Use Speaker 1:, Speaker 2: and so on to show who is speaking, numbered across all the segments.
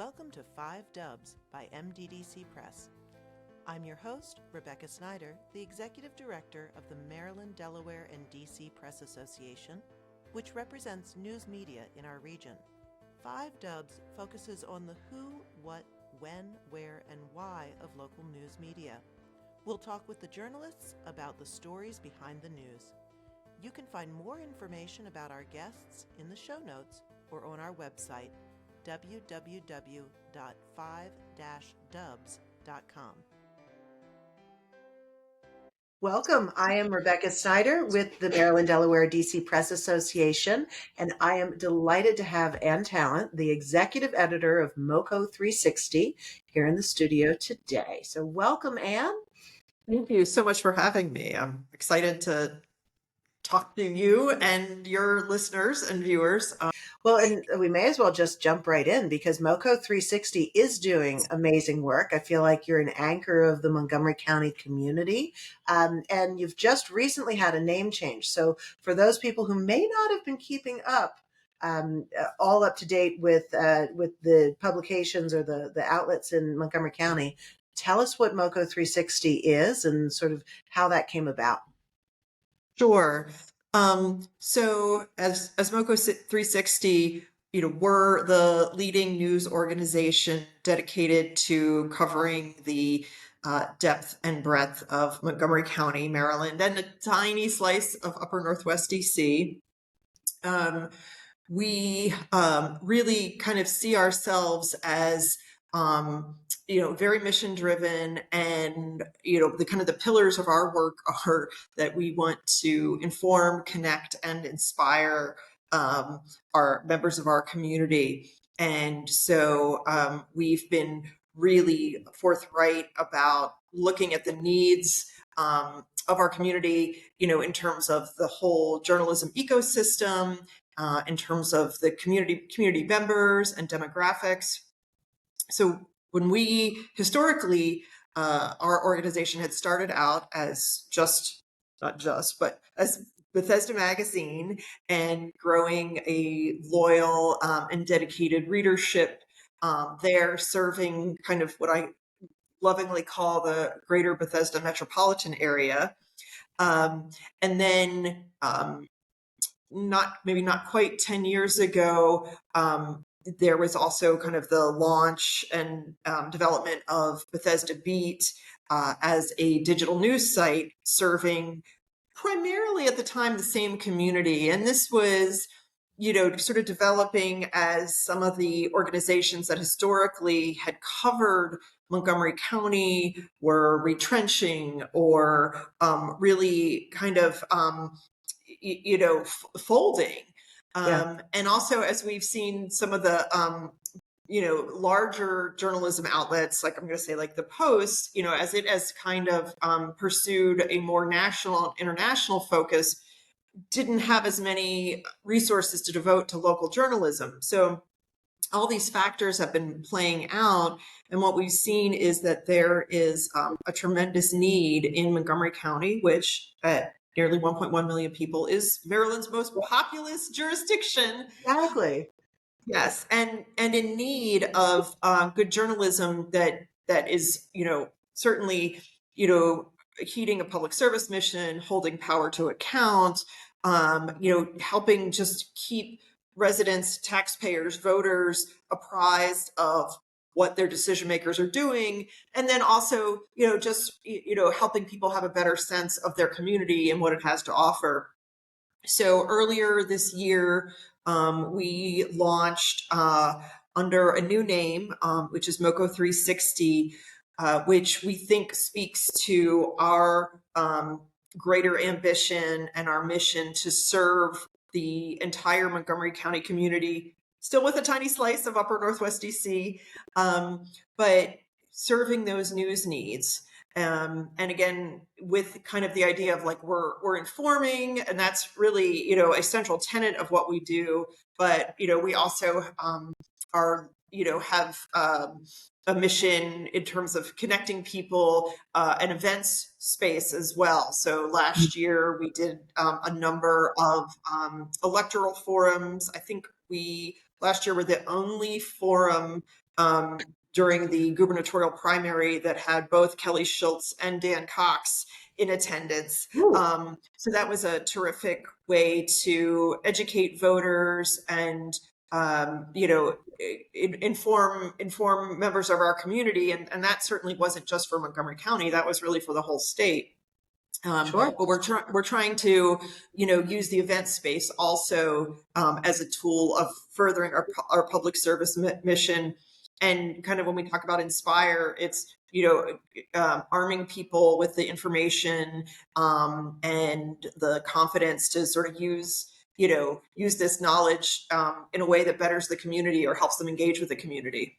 Speaker 1: Welcome to 5 Dubs by MDDC Press. I'm your host, Rebecca Snyder, the Executive Director of the Maryland, Delaware, and DC Press Association, which represents news media in our region. 5 Dubs focuses on the who, what, when, where, and why of local news media. We'll talk with the journalists about the stories behind the news. You can find more information about our guests in the show notes or on our website, www.5-dubs.com. Welcome. I am Rebecca Snyder with the Maryland, Delaware, DC Press Association, and I am delighted to have Anne Tallent, the executive editor of MoCo360, here in the studio today. So welcome, Anne.
Speaker 2: Thank you so much for having me. I'm excited to talk to you and your listeners and viewers.
Speaker 1: Well, and we may as well just jump right in because MoCo360 is doing amazing work. I feel like you're an anchor of the Montgomery County community, and you've just recently had a name change. So for those people who may not have been keeping up, all up to date with the publications or the outlets in Montgomery County, tell us what MoCo360 is and sort of how that came about.
Speaker 2: Sure. So as MoCo360, we're the leading news organization dedicated to covering the depth and breadth of Montgomery County, Maryland, and a tiny slice of upper Northwest DC. We really kind of see ourselves as very mission driven, and the pillars of our work are that we want to inform, connect, and inspire our members of our community. And so we've been really forthright about looking at the needs of our community, in terms of the whole journalism ecosystem, in terms of the community members and demographics. So when we historically, our organization had started out as but as Bethesda Magazine, and growing a loyal and dedicated readership there, serving kind of what I lovingly call the greater Bethesda metropolitan area. And then not quite 10 years ago, there was also kind of the launch and development of Bethesda Beat as a digital news site serving primarily at the time the same community. And this was, sort of developing as some of the organizations that historically had covered Montgomery County were retrenching or really kind of, folding. And also, as we've seen some of the, larger journalism outlets, like I'm going to say like the Post, as it has kind of pursued a more national and international focus, didn't have as many resources to devote to local journalism. So all these factors have been playing out. And what we've seen is that there is a tremendous need in Montgomery County, which at nearly 1.1 million people is Maryland's most populous jurisdiction.
Speaker 1: Exactly.
Speaker 2: Yes, and in need of good journalism that is, certainly, heeding a public service mission, holding power to account, helping just keep residents, taxpayers, voters apprised of what their decision makers are doing, and then also, helping people have a better sense of their community and what it has to offer. So earlier this year, we launched under a new name, which is MoCo360, which we think speaks to our greater ambition and our mission to serve the entire Montgomery County community, still with a tiny slice of upper Northwest DC, but serving those news needs. And again, with kind of the idea of like we're informing, and that's really, a central tenet of what we do. But, we also are, have a mission in terms of connecting people and events space as well. So last year we did a number of electoral forums. I think we last year were the only forum during the gubernatorial primary that had both Kelly Schultz and Dan Cox in attendance. So that was a terrific way to educate voters and inform members of our community, and that certainly wasn't just for Montgomery County. That was really for the whole state.
Speaker 3: Sure.
Speaker 2: But we're trying to, use the event space also as a tool of furthering our public service mission. And kind of when we talk about inspire, it's arming people with the information and the confidence to sort of use this knowledge in a way that betters the community or helps them engage with the community.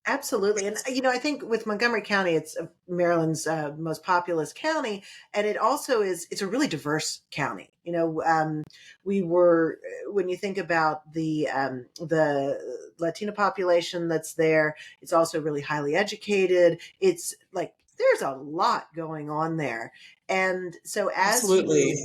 Speaker 3: Absolutely. And, I think with Montgomery County, it's Maryland's most populous county. And it also it's a really diverse county. When you think about the Latino population that's there, it's also really highly educated. It's like, there's a lot going on there. And so
Speaker 2: Absolutely.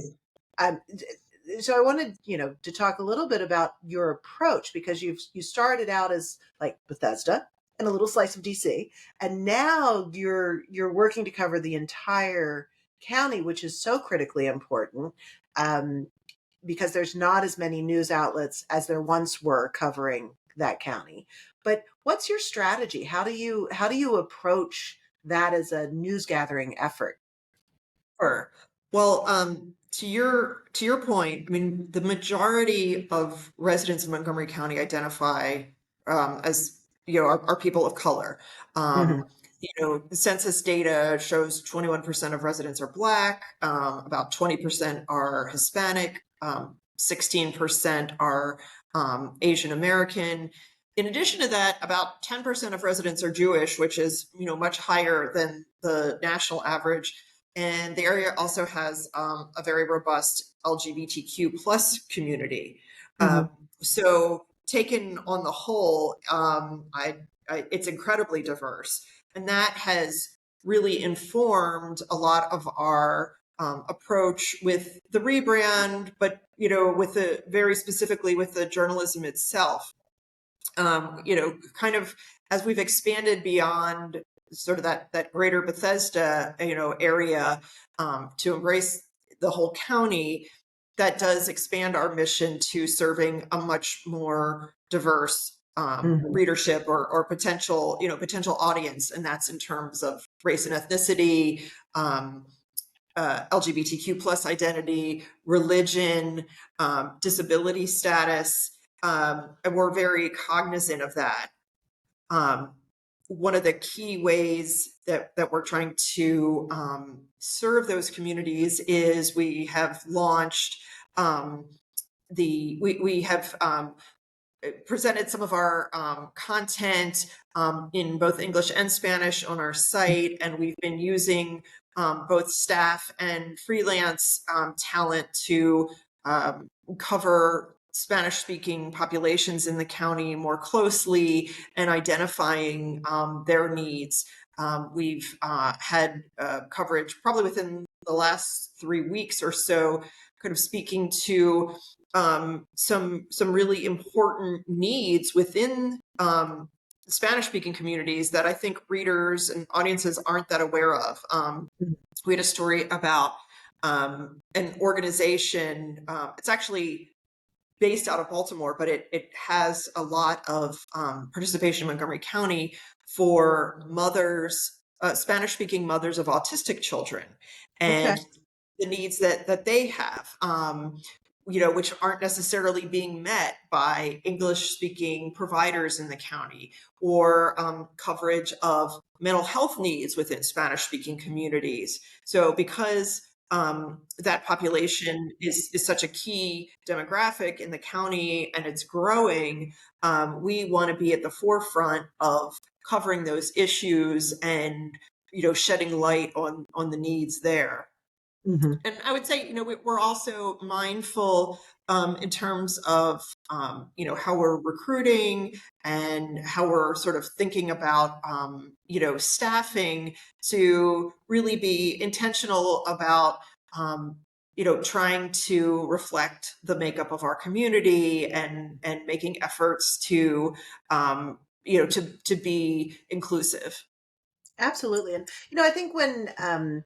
Speaker 3: so I wanted, to talk a little bit about your approach, because you started out as like Bethesda and a little slice of DC, and now you're working to cover the entire county, which is so critically important, because there's not as many news outlets as there once were covering that county. But what's your strategy? How do you approach that as a news gathering effort?
Speaker 2: Sure. Well, to your point, I mean, the majority of residents in Montgomery County identify as are people of color.
Speaker 3: Mhm.
Speaker 2: The census data shows 21% of residents are Black, about 20% are Hispanic, 16% are Asian American. In addition to that, about 10% of residents are Jewish, which is much higher than the national average. And the area also has a very robust LGBTQ plus community.
Speaker 3: Mhm.
Speaker 2: So taken on the whole, it's incredibly diverse. And that has really informed a lot of our approach with the rebrand, but, with the very specifically with the journalism itself. Kind of as we've expanded beyond sort of that greater Bethesda, area to embrace the whole county, that does expand our mission to serving a much more diverse
Speaker 3: Mhm.
Speaker 2: readership or potential audience, and that's in terms of race and ethnicity, LGBTQ plus identity, religion, disability status, and we're very cognizant of that. One of the key ways that we're trying to serve those communities is we have launched we have presented some of our content in both English and Spanish on our site, and we've been using both staff and freelance talent to cover Spanish-speaking populations in the county more closely and identifying their needs. We've had coverage probably within the last 3 weeks or so, kind of speaking to some really important needs within Spanish-speaking communities that I think readers and audiences aren't that aware of. We had a story about an organization. It's actually based out of Baltimore, but it has a lot of participation in Montgomery County for mothers, Spanish-speaking mothers of autistic children,
Speaker 3: Okay.
Speaker 2: and the needs that they have, which aren't necessarily being met by English-speaking providers in the county, or coverage of mental health needs within Spanish-speaking communities. So because that population is such a key demographic in the county and it's growing, we want to be at the forefront of covering those issues and shedding light on the needs there.
Speaker 3: Mhm.
Speaker 2: And I would say, we're also mindful in terms of, how we're recruiting and how we're sort of thinking about, staffing to really be intentional about trying to reflect the makeup of our community and making efforts to, to be inclusive.
Speaker 3: Absolutely. And, I think when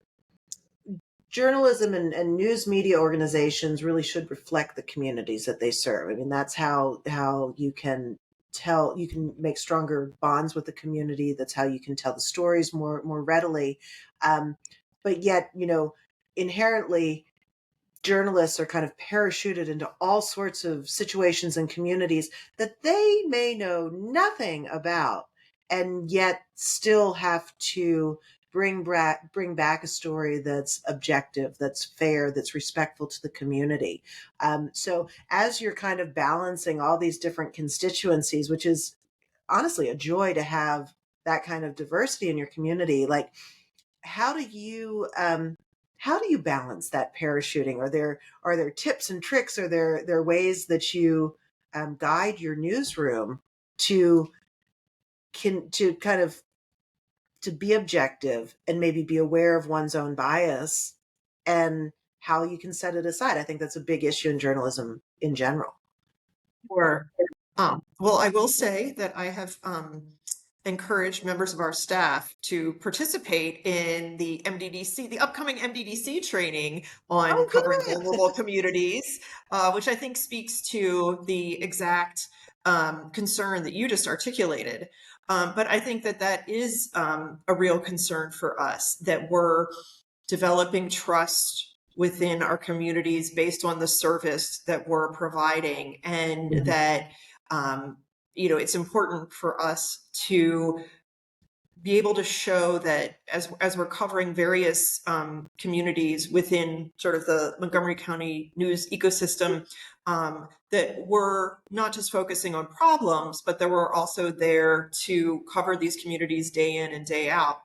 Speaker 3: journalism and news media organizations really should reflect the communities that they serve. I mean, that's how you can you can make stronger bonds with the community. That's how you can tell the stories more readily. But yet, inherently, journalists are kind of parachuted into all sorts of situations and communities that they may know nothing about, and yet still have to bring back a story that's objective, that's fair, that's respectful to the community. So as you're kind of balancing all these different constituencies, which is honestly a joy to have that kind of diversity in your community, like how do you balance that parachuting? Are there tips and tricks? Are there ways that you guide your newsroom to to kind of to be objective and maybe be aware of one's own bias and how you can set it aside? I think that's a big issue in journalism in general.
Speaker 2: Or, well, I will say that I have encouraged members of our staff to participate in the MDDC, the upcoming MDDC traiing on covering vulnerable communities, which I think speaks to the exact concern that you just articulated. But I think that is a real concern for us, that we're developing trust within our communities based on the service that we're providing, and that it's important for us to be able to show that as we're covering various communities within sort of the Montgomery County news ecosystem, that we're not just focusing on problems, but that we're also there to cover these communities day in and day out.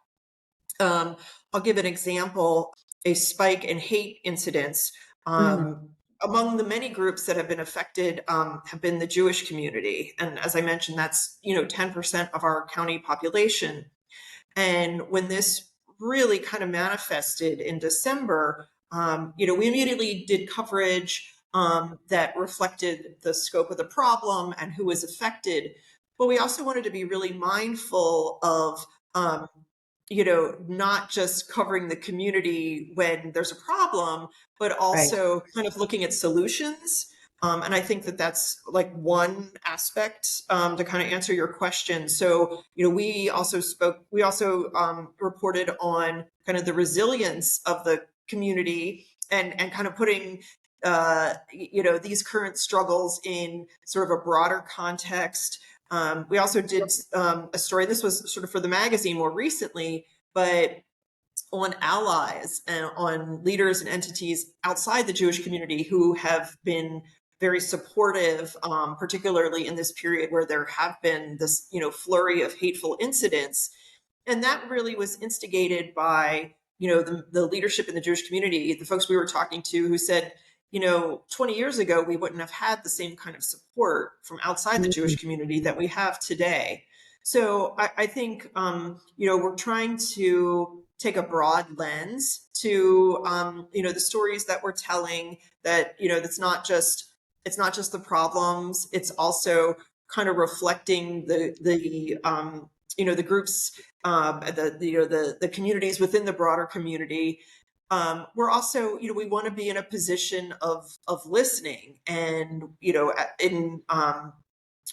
Speaker 2: I'll give an example. A spike in hate incidents among the many groups that have been affected have been the Jewish community. And as I mentioned, that's 10% of our county population. And when this really kind of manifested in December, we immediately did coverage that reflected the scope of the problem and who was affected. But we also wanted to be really mindful of not just covering the community when there's a problem, but also kind of looking at solutions. And I think that that's like one aspect to kind of answer your question. So, we also reported on kind of the resilience of the community and kind of putting, these current struggles in sort of a broader context. We also did a story, this was sort of for the magazine more recently, but on allies and on leaders and entities outside the Jewish community who have been very supportive, particularly in this period where there have been this, flurry of hateful incidents. And that really was instigated by, the leadership in the Jewish community, the folks we were talking to who said, 20 years ago, we wouldn't have had the same kind of support from outside the Jewish community that we have today. So I think, we're trying to take a broad lens to, the stories that we're telling, that, it's not just the problems. It's also kind of reflecting the groups, the communities within the broader community. We're also, we want to be in a position of listening, and in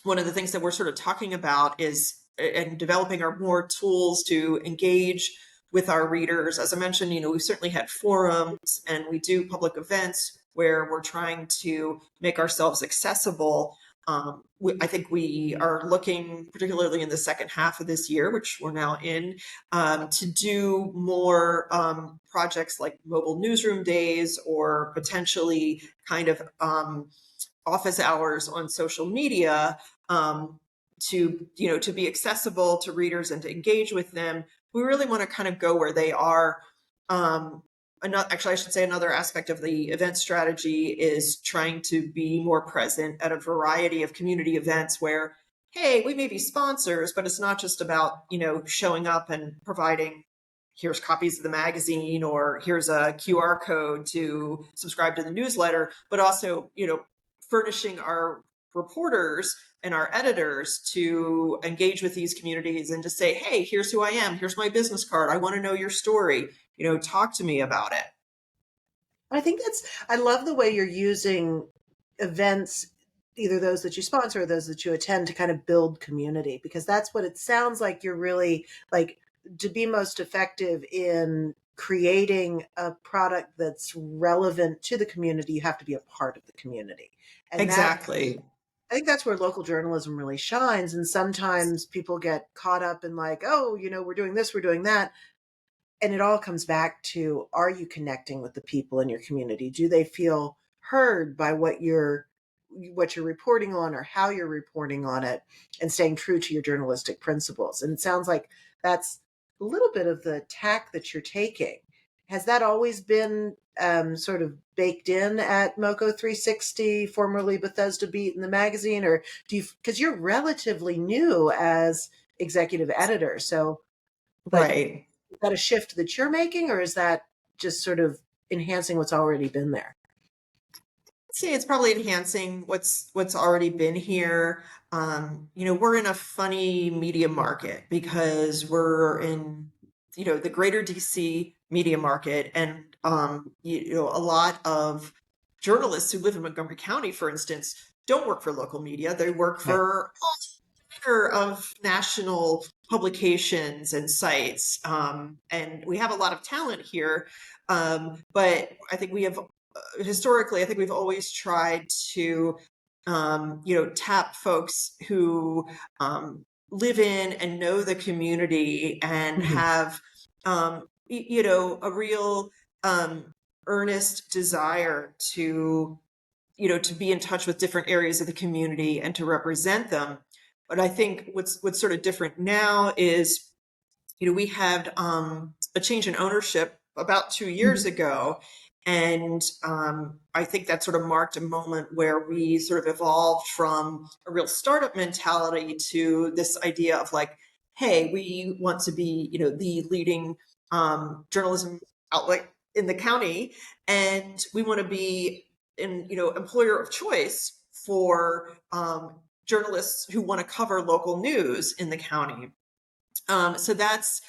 Speaker 2: one of the things that we're sort of talking about is and developing our more tools to engage with our readers. As I mentioned, we've certainly had forums and we do public events where we're trying to make ourselves accessible. I think we are looking, particularly in the second half of this year, which we're now in, to do more projects like mobile newsroom days, or potentially kind of office hours on social media, to be accessible to readers and to engage with them. We really want to kind of go where they are. Actually, I should say another aspect of the event strategy is trying to be more present at a variety of community events where, hey, we may be sponsors, but it's not just about, showing up and providing, here's copies of the magazine, or here's a QR code to subscribe to the newsletter, but also, furnishing our reporters and our editors to engage with these communities and to say, hey, here's who I am. Here's my business card. I want to know your story. Talk to me about it.
Speaker 3: I love the way you're using events, either those that you sponsor or those that you attend, to kind of build community, because that's what it sounds like you're really like. To be most effective in creating a product that's relevant to the community, you have to be a part of the community. And
Speaker 2: exactly.
Speaker 3: I think that's where local journalism really shines. And sometimes people get caught up in like, oh, we're doing this, we're doing that. And it all comes back to, are you connecting with the people in your community? Do they feel heard by what you're reporting on, or how you're reporting on it, and staying true to your journalistic principles? And it sounds like that's a little bit of the tack that you're taking. Has that always been sort of baked in at MoCo360, formerly Bethesda Beat in the magazine, or do you, because you're relatively new as executive editor, so
Speaker 2: right.
Speaker 3: is that a shift that you're making, or is that just sort of enhancing what's already been there?
Speaker 2: I'd say it's probably enhancing what's already been here. We're in a funny media market because we're in, the greater DC media market, and a lot of journalists who live in Montgomery County, for instance, don't work for local media. They work for of national publications and sites, and we have a lot of talent here, but I think we have historically, I think we've always tried to tap folks who live in and know the community and have a real earnest desire to to be in touch with different areas of the community and to represent them. But I think what's sort of different now is, we had a change in ownership about 2 years ago. And I think that sort of marked a moment where we sort of evolved from a real startup mentality to this idea of like, hey, we want to be, the leading journalism outlet in the county. And we want to be employer of choice for journalists who want to cover local news in the county. So that's,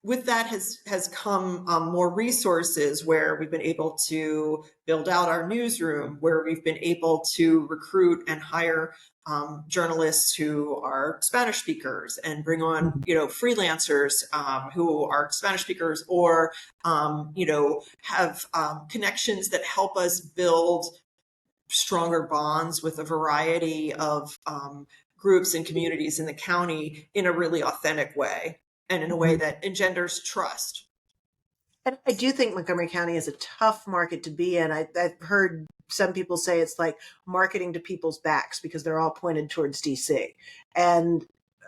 Speaker 2: with that has come more resources, where we've been able to build out our newsroom, where we've been able to recruit and hire journalists who are Spanish speakers, and bring on freelancers who are Spanish speakers, or have connections that help us build stronger bonds with a variety of groups and communities in the county in a really authentic way, and in a way that engenders trust.
Speaker 3: And I do think Montgomery County is a tough market to be in. I've heard some people say it's like marketing to people's backs, because they're all pointed towards DC. And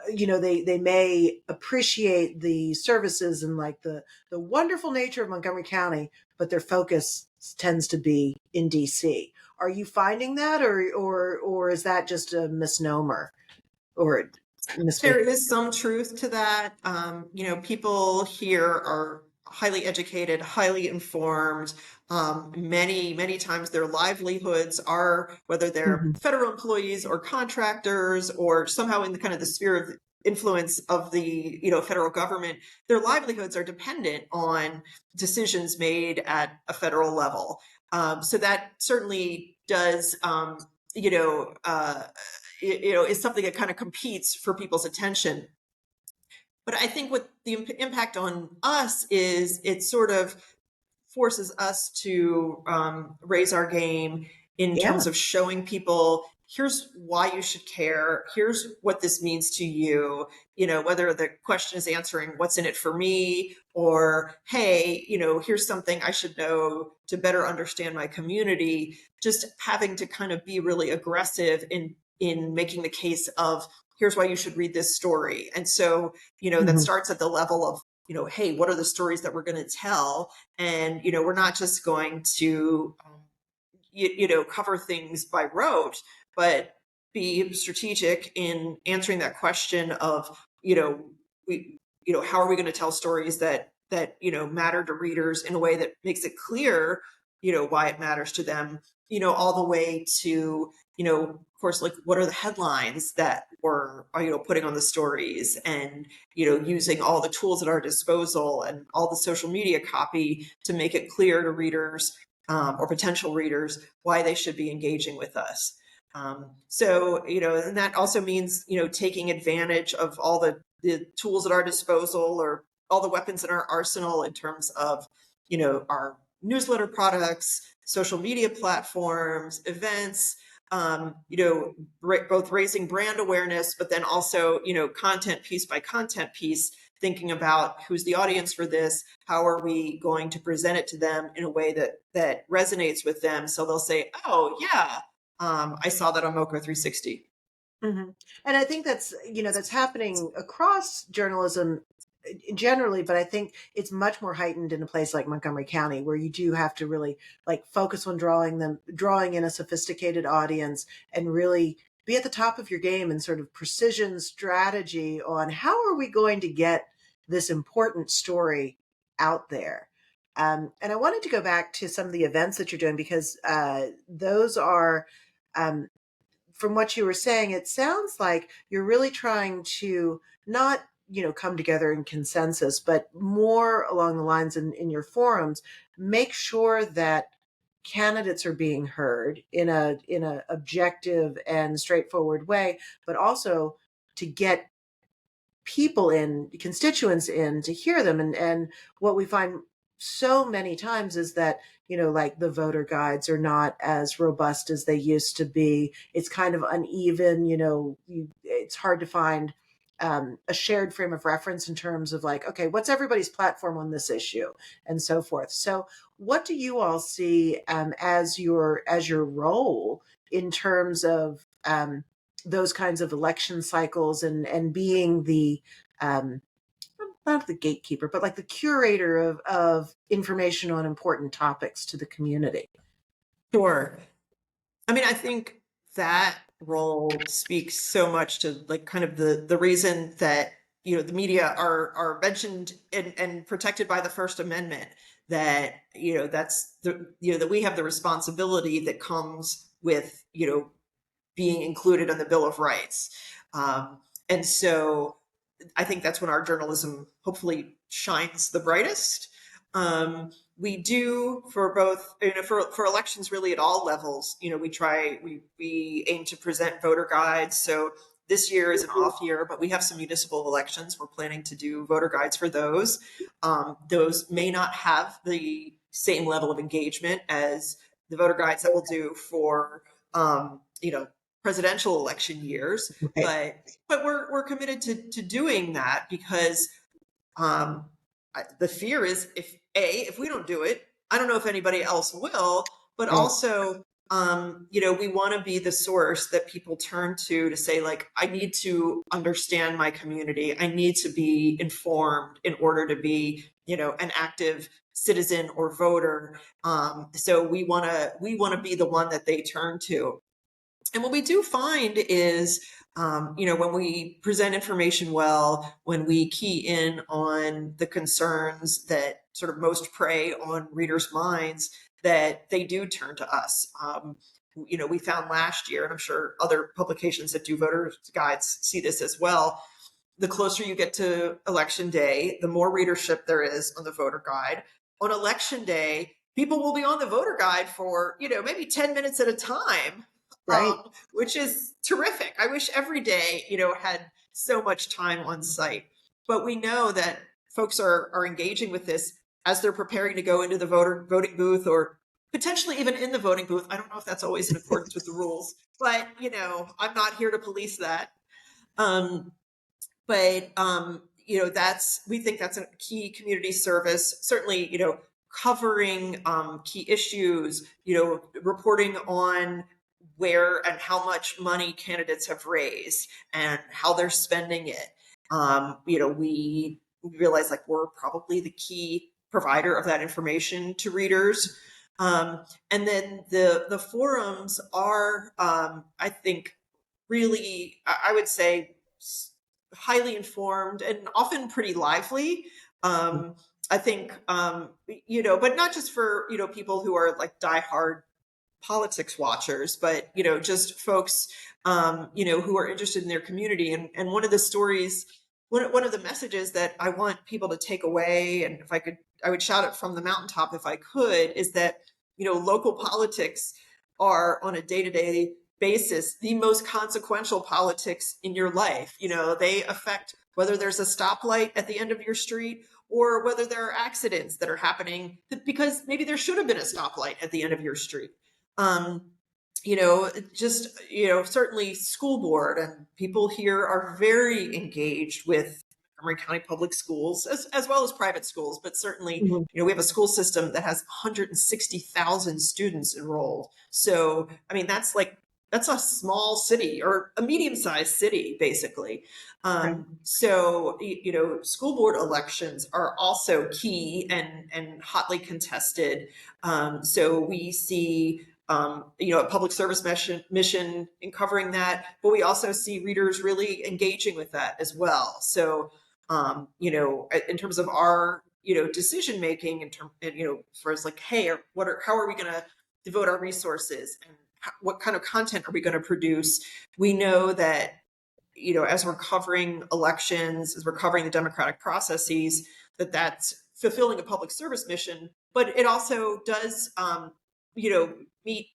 Speaker 3: they may appreciate the services and like the wonderful nature of Montgomery County, but their focus tends to be in DC. Are you finding that, or is that just a misnomer, or
Speaker 2: there is some truth to that? People here are highly educated, highly informed. Many times their livelihoods are, whether they're federal employees or contractors, or somehow in the kind of the sphere of influence of the federal government, their livelihoods are dependent on decisions made at a federal level. So that certainly does is something that kind of competes for people's attention. But I think what the impact on us is, it sort of forces us to raise our game in terms of showing people, here's why you should care. Here's what this means to you. Whether the question is answering what's in it for me, or, hey, here's something I should know to better understand my community. Just having to kind of be really aggressive in making the case of, here's why you should read this story. And so, that starts at the level of, hey, what are the stories that we're going to tell? And, we're not just going to, cover things by rote, but be strategic in answering that question of, how are we going to tell stories that that, matter to readers in a way that makes it clear, why it matters to them, all the way to, of course, like what are the headlines that we're, putting on the stories, and, using all the tools at our disposal and all the social media copy to make it clear to readers, or potential readers, why they should be engaging with us. So, and that also means, taking advantage of all the tools at our disposal, or all the weapons in our arsenal, in terms of, our newsletter products, social media platforms, events, both raising brand awareness, but then also, content piece by content piece, thinking about who's the audience for this, how are we going to present it to them in a way that resonates with them, so they'll say, oh yeah, I saw that on MoCo360.
Speaker 3: Mm-hmm. And I think that's happening across journalism generally, but I think it's much more heightened in a place like Montgomery County, where you do have to really like focus on drawing in a sophisticated audience, and really be at the top of your game and sort of precision strategy on how are we going to get this important story out there. And I wanted to go back to some of the events that you're doing, because those are, from what you were saying, it sounds like you're really trying to not, come together in consensus, but more along the lines in your forums, make sure that candidates are being heard in a objective and straightforward way, but also to get people in, constituents in, to hear them. And what we find so many times is that, like the voter guides are not as robust as they used to be. It's kind of uneven. It's hard to find a shared frame of reference in terms of like, okay, what's everybody's platform on this issue, and so forth. So what do you all see as your role in terms of those kinds of election cycles, and being the not the gatekeeper, but like the curator of information on important topics to the community?
Speaker 2: Sure. I mean, I think that role speaks so much to like kind of the reason that, the media are mentioned and protected by the First Amendment, that, that's that we have the responsibility that comes with, being included in the Bill of Rights. And so I think that's when our journalism hopefully shines the brightest. We do for both, for elections really at all levels, we aim to present voter guides. So this year is an off year, but we have some municipal elections. We're planning to do voter guides for those. Those may not have the same level of engagement as the voter guides that we'll do for, presidential election years,
Speaker 3: Right.
Speaker 2: but we're committed to doing that, because the fear is, if we don't do it, I don't know if anybody else will, but
Speaker 3: Right.
Speaker 2: also, we want to be the source that people turn to say, like, I need to understand my community. I need to be informed in order to be, an active citizen or voter. So we want to be the one that they turn to. And what we do find is, when we present information well, when we key in on the concerns that sort of most prey on readers' minds, that they do turn to us. We found last year, and I'm sure other publications that do voter guides see this as well, the closer you get to election day, the more readership there is on the voter guide. On election day, people will be on the voter guide for, maybe 10 minutes at a time,
Speaker 3: Right.
Speaker 2: which is terrific. I wish every day, had so much time on site. But we know that folks are engaging with this as they're preparing to go into the voting booth, or potentially even in the voting booth. I don't know if that's always in accordance with the rules, but, I'm not here to police that. But we think that's a key community service. Certainly, covering key issues, reporting on where and how much money candidates have raised and how they're spending it. We realize like we're probably the key provider of that information to readers. And then the forums are, I think, really, I would say, highly informed and often pretty lively. I think, but not just for, people who are like diehard politics watchers, but, just folks, who are interested in their community. And one of the stories, one of the messages that I want people to take away, and if I could, I would shout it from the mountaintop if I could, is that, local politics are on a day-to-day basis the most consequential politics in your life. They affect whether there's a stoplight at the end of your street or whether there are accidents that are happening because maybe there should have been a stoplight at the end of your street. Um, certainly school board and people here are very engaged with Montgomery County Public Schools as well as private schools, but certainly,
Speaker 3: Mhm.
Speaker 2: we have a school system that has 160,000 students enrolled. So, I mean, that's a small city or a medium-sized city, basically.
Speaker 3: Right.
Speaker 2: So, school board elections are also key and hotly contested. So we see a public service mission in covering that, but we also see readers really engaging with that as well. So, in terms of our, decision making, for us, like, hey, how are we going to devote our resources, and what kind of content are we going to produce? We know that, as we're covering elections, as we're covering the democratic processes, that's fulfilling a public service mission, but it also does, meet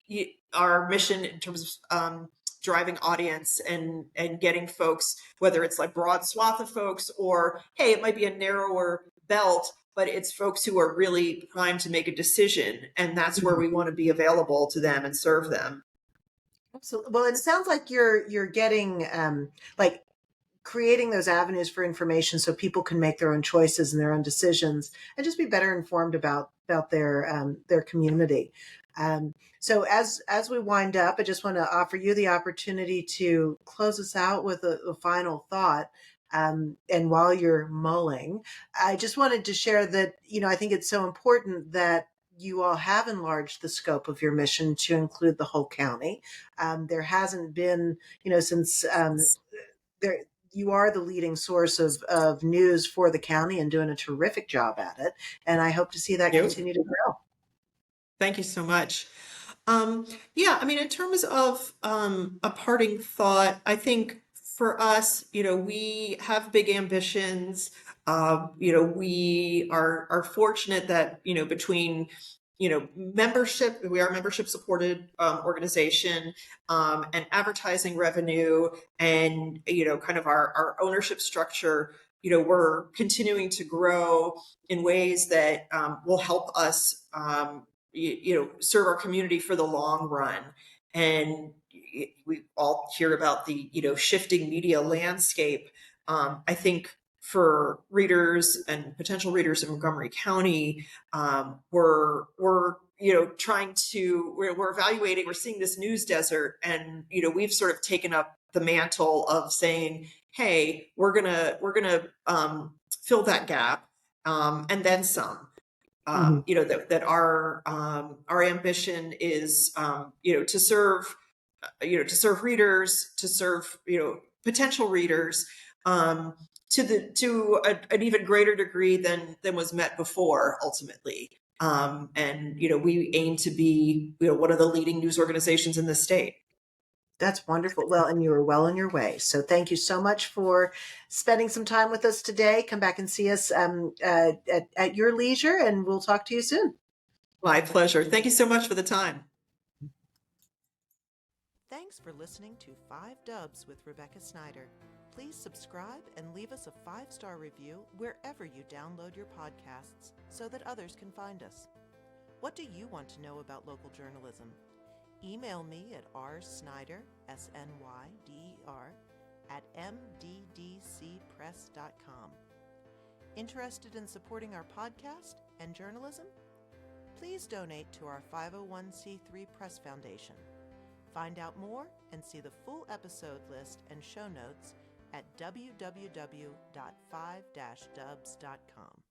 Speaker 2: our mission in terms of driving audience and getting folks, whether it's like broad swath of folks or, hey, it might be a narrower belt, but it's folks who are really primed to make a decision. And that's where we want to be available to them and serve them.
Speaker 3: Absolutely. Well, it sounds like you're getting like creating those avenues for information so people can make their own choices and their own decisions and just be better informed about their community. So as we wind up, I just want to offer you the opportunity to close us out with a final thought. And while you're mulling, I just wanted to share that, I think it's so important that you all have enlarged the scope of your mission to include the whole county. There hasn't been, since there, you are the leading source of news for the county and doing a terrific job at it. And I hope to see that continue to grow.
Speaker 2: Thank you so much. Yeah, I mean, in terms of a parting thought, I think for us, we have big ambitions. We are fortunate that, between, membership, we are a membership supported organization, and advertising revenue and, kind of our ownership structure, we're continuing to grow in ways that will help us serve our community for the long run. And we all hear about the, shifting media landscape. I think for readers and potential readers in Montgomery County, we're we're evaluating, we're seeing this news desert, and, we've sort of taken up the mantle of saying, hey, we're gonna fill that gap, and then some. That our ambition is, to serve, readers, to serve, potential readers, to an even greater degree than was met before, ultimately. And we aim to be, one of the leading news organizations in the state.
Speaker 3: That's wonderful. Well, and you are well on your way. So thank you so much for spending some time with us today. Come back and see us at your leisure, and we'll talk to you soon.
Speaker 2: My pleasure. Thank you so much for the time.
Speaker 1: Thanks for listening to 5 Dubs with Rebecca Snyder. Please subscribe and leave us a 5-star review wherever you download your podcasts so that others can find us. What do you want to know about local journalism? Email me at rsnyder, SNYDER, at mddcpress.com. Interested in supporting our podcast and journalism? Please donate to our 501c3 Press Foundation. Find out more and see the full episode list and show notes at www.5-dubs.com.